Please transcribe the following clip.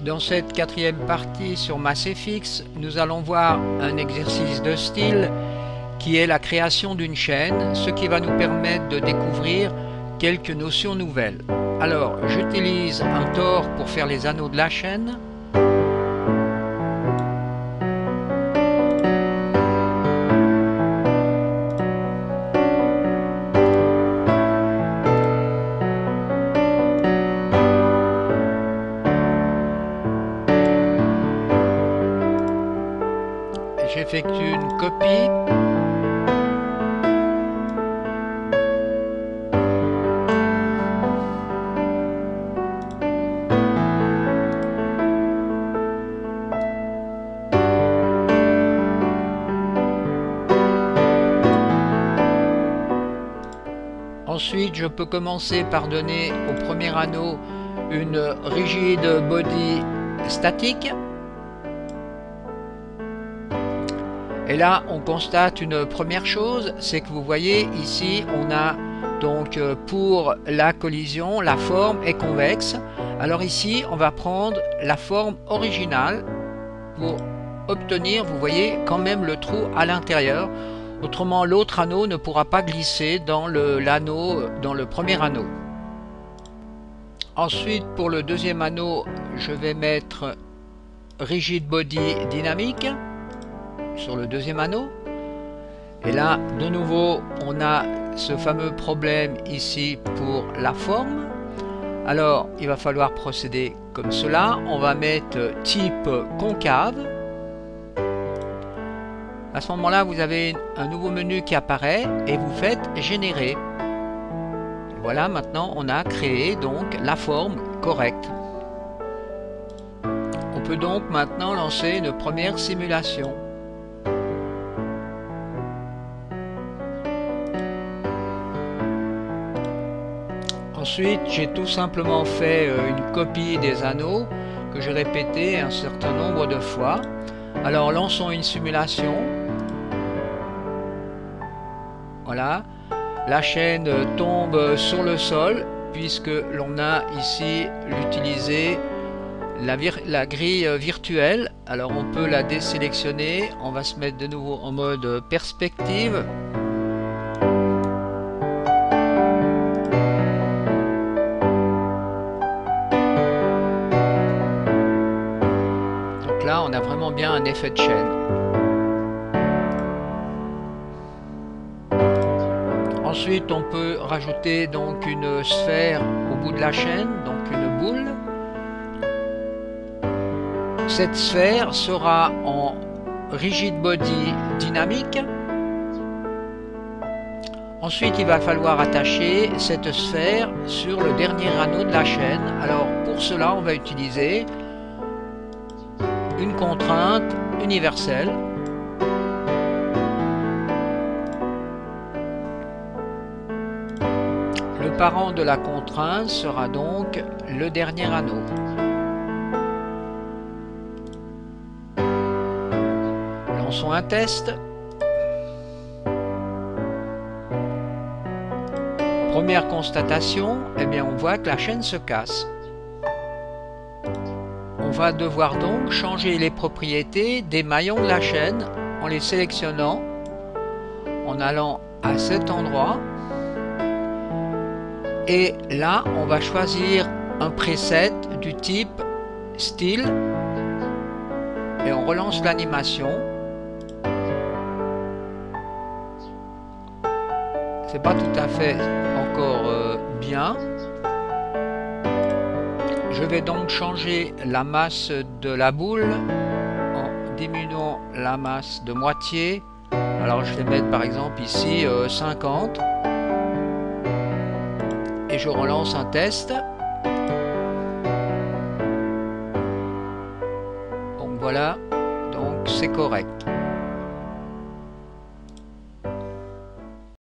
Dans cette quatrième partie sur MassFX, nous allons voir un exercice de style qui est la création d'une chaîne, ce qui va nous permettre de découvrir quelques notions nouvelles. Alors, j'utilise un tore pour faire les anneaux de la chaîne. J'effectue une copie. Ensuite, je peux commencer par donner au premier anneau une rigid body statique. Et là, on constate une première chose, c'est que vous voyez ici, on a donc pour la collision, la forme est convexe. Alors ici, on va prendre la forme originale pour obtenir, vous voyez, quand même le trou à l'intérieur. Autrement, l'autre anneau ne pourra pas glisser dans le premier anneau. Ensuite, pour le deuxième anneau, je vais mettre rigid body dynamique sur le deuxième anneau. Et là, de nouveau, on a ce fameux problème ici pour la forme. Alors, il va falloir procéder comme cela. On va mettre type concave. À ce moment-là, vous avez un nouveau menu qui apparaît et vous faites générer. Et voilà, maintenant on a créé donc la forme correcte. On peut donc maintenant lancer une première simulation. Ensuite, j'ai tout simplement fait une copie des anneaux que j'ai répété un certain nombre de fois. Alors lançons une simulation. Voilà, la chaîne tombe sur le sol puisque l'on a ici utilisé la grille virtuelle. Alors on peut la désélectionner, on va se mettre de nouveau en mode perspective. Donc là on a vraiment bien un effet de chaîne. Ensuite, on peut rajouter donc une sphère au bout de la chaîne, donc une boule. Cette sphère sera en rigid body dynamique. Ensuite, il va falloir attacher cette sphère sur le dernier anneau de la chaîne. Alors, pour cela, on va utiliser une contrainte universelle. Le parent de la contrainte sera donc le dernier anneau. Lançons un test. Première constatation, eh bien on voit que la chaîne se casse. On va devoir donc changer les propriétés des maillons de la chaîne en les sélectionnant, en allant à cet endroit. Et là, on va choisir un preset du type style et on relance l'animation. C'est pas tout à fait encore bien. Je vais donc changer la masse de la boule en diminuant la masse de moitié. Alors je vais mettre par exemple ici 50. Et je relance un test. Donc voilà, donc c'est correct.